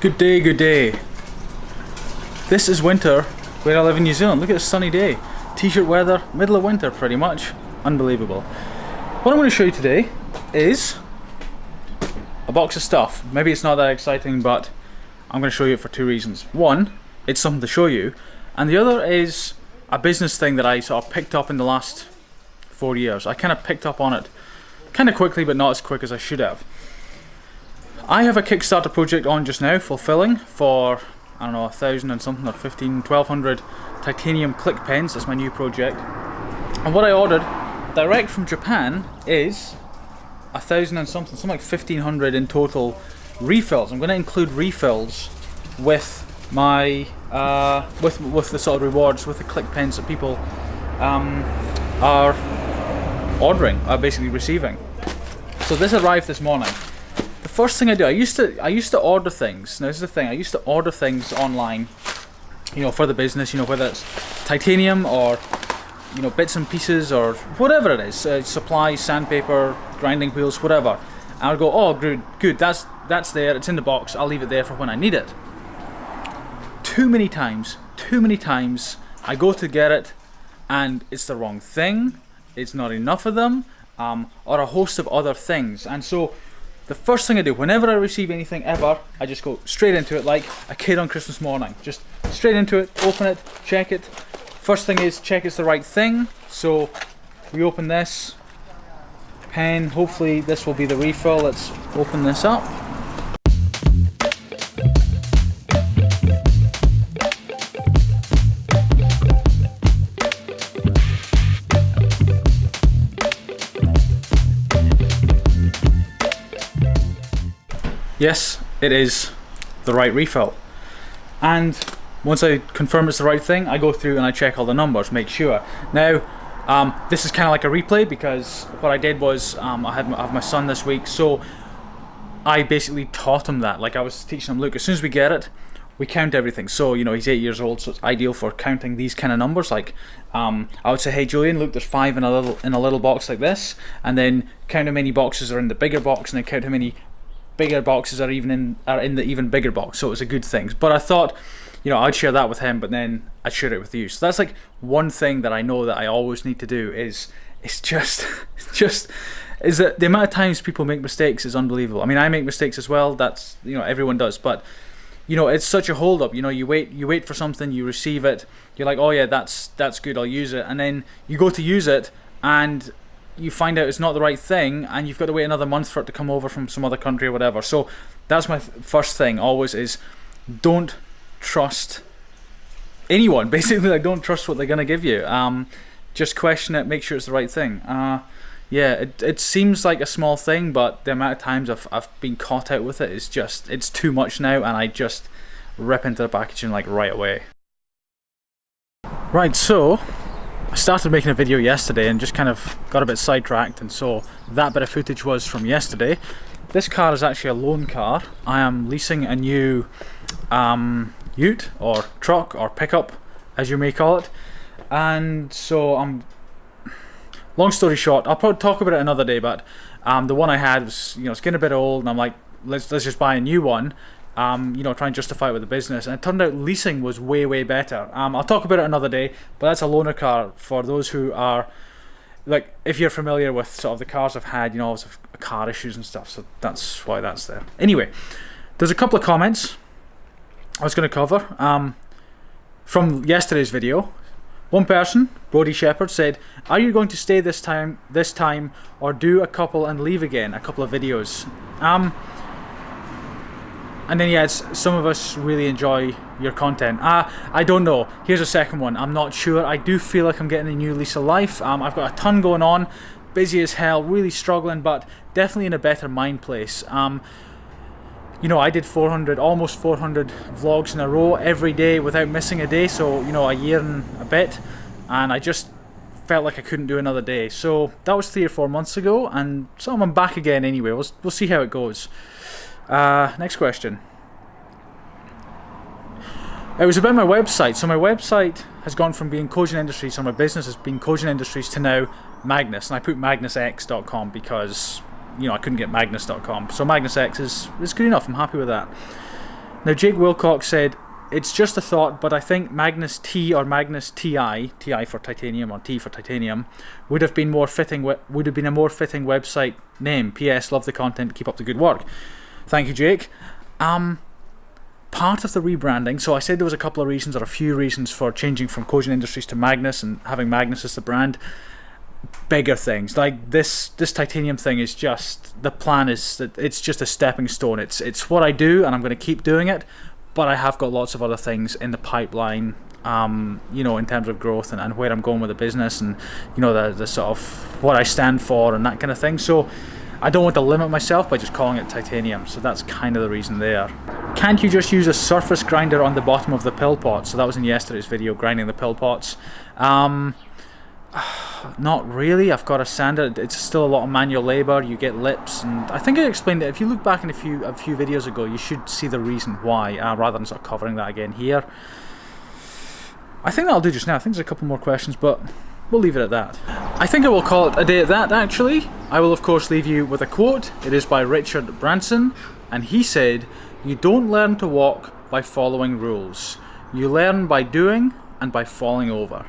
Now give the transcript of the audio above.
Good day, good day. This is winter where I live in New Zealand. Look at this sunny day. T-shirt weather, middle of winter pretty much. Unbelievable. What I'm going to show you today is a box of stuff. Maybe it's not that exciting, but I'm going to show you it for two reasons. One, it's something to show you, and the other is a business thing that I sort of picked up in the last 4 years. I kind of picked up on it kind of quickly, but not as quick as I should have. I have a Kickstarter project on just now, fulfilling for, I don't know, 1,000 and something, or 1,200 titanium click pens. That's my new project. And what I ordered direct from Japan is 1,000 and something like 1,500 in total refills. I'm going to include refills with my with the sort of rewards, with the click pens that people are ordering, are basically receiving. So this arrived this morning. The first thing I do, I used to order things. Now this is the thing, I used to order things online, you know, for the business, you know, whether it's titanium or, you know, bits and pieces or whatever it is, supplies, sandpaper, grinding wheels, whatever. And I'd go, oh good, that's there, it's in the box, I'll leave it there for when I need it. Too many times I go to get it and it's the wrong thing, it's not enough of them, or a host of other things. And so the first thing I do, whenever I receive anything ever, I just go straight into it like a kid on Christmas morning. Just straight into it, open it, check it. First thing is check it's the right thing. So we open this pen, hopefully this will be the refill. Let's open this up. Yes, it is the right refill. And once I confirm it's the right thing, I go through and I check all the numbers, make sure. Now, this is kind of like a replay, because what I did was I have my son this week, so I basically taught him that. Like I was teaching him, look, as soon as we get it, we count everything. So, you know, he's 8 years old, so it's ideal for counting these kind of numbers. Like, I would say, hey Julian, look, there's 5 in a little box like this, and then count how many boxes are in the bigger box, and then count how many bigger boxes are in the even bigger box. So it was a good thing. But I thought, you know, I'd share that with him, but then I'd share it with you. So that's like one thing that I know that I always need to do is that the amount of times people make mistakes is unbelievable. I mean, I make mistakes as well. That's, you know, everyone does. But you know, it's such a hold up. You know, you wait for something, you receive it, you're like, oh yeah, that's good, I'll use it, and then you go to use it and you find out it's not the right thing, and you've got to wait another month for it to come over from some other country or whatever. So that's my first thing always, is don't trust anyone, basically. Like, don't trust what they're going to give you. Just question it, make sure it's the right thing. Yeah, it seems like a small thing, but the amount of times I've been caught out with it is just, it's too much now, and I just rip into the packaging like right away. Right, so I started making a video yesterday and just kind of got a bit sidetracked, and so that bit of footage was from yesterday. This car is actually a loan car. I am leasing a new ute or truck or pickup, as you may call it, and so long story short, I'll probably talk about it another day, but the one I had was, you know, it's getting a bit old, and I'm like, let's just buy a new one. You know, try and justify it with the business, and it turned out leasing was way better. I'll talk about it another day, but that's a loaner car for those who are, like, if you're familiar with sort of the cars I've had, you know, lots of car issues and stuff, so that's why that's there. Anyway, there's a couple of comments I was going to cover from yesterday's video. One person, Brody Shepherd, said, are you going to stay this time, or do a couple and leave again, a couple of videos? And then yeah, some of us really enjoy your content. I don't know. Here's a second one. I'm not sure. I do feel like I'm getting a new lease of life. I've got a ton going on, busy as hell, really struggling, but definitely in a better mind place. You know, I did almost 400 vlogs in a row every day without missing a day. So, you know, a year and a bit, and I just felt like I couldn't do another day. So that was 3 or 4 months ago, and so I'm back again anyway. We'll see how it goes. Next question. It was about my website. So my website has gone from being Kojin Industries, so my business has been Kojin Industries, to now Magnus, and I put magnusx.com because, you know, I couldn't get magnus.com. So magnusx is good enough. I'm happy with that. Now Jake Wilcox said, it's just a thought, but I think Magnus T or Magnus TI, TI for titanium or T for titanium, would have been a more fitting website name. PS, love the content, keep up the good work. Thank you, Jake. Part of the rebranding, so I said there was a couple of reasons, or a few reasons, for changing from Kojin Industries to Magnus and having Magnus as the brand. Bigger things like this titanium thing is just, the plan is that it's just a stepping stone. It's what I do, and I'm going to keep doing it, but I have got lots of other things in the pipeline, you know, in terms of growth and where I'm going with the business, and you know, the sort of what I stand for and that kind of thing. So I don't want to limit myself by just calling it titanium, so that's kind of the reason there. Can't you just use a surface grinder on the bottom of the pill pot? So that was in yesterday's video, grinding the pill pots. Not really. I've got a sander. It's still a lot of manual labour. You get lips, and I think I explained it. If you look back in a few videos ago, you should see the reason why, rather than sort of covering that again here. I think that'll do just now. I think there's a couple more questions, but we'll leave it at that. I think I will call it a day at that, actually. I will, of course, leave you with a quote. It is by Richard Branson, and he said, "You don't learn to walk by following rules. You learn by doing and by falling over."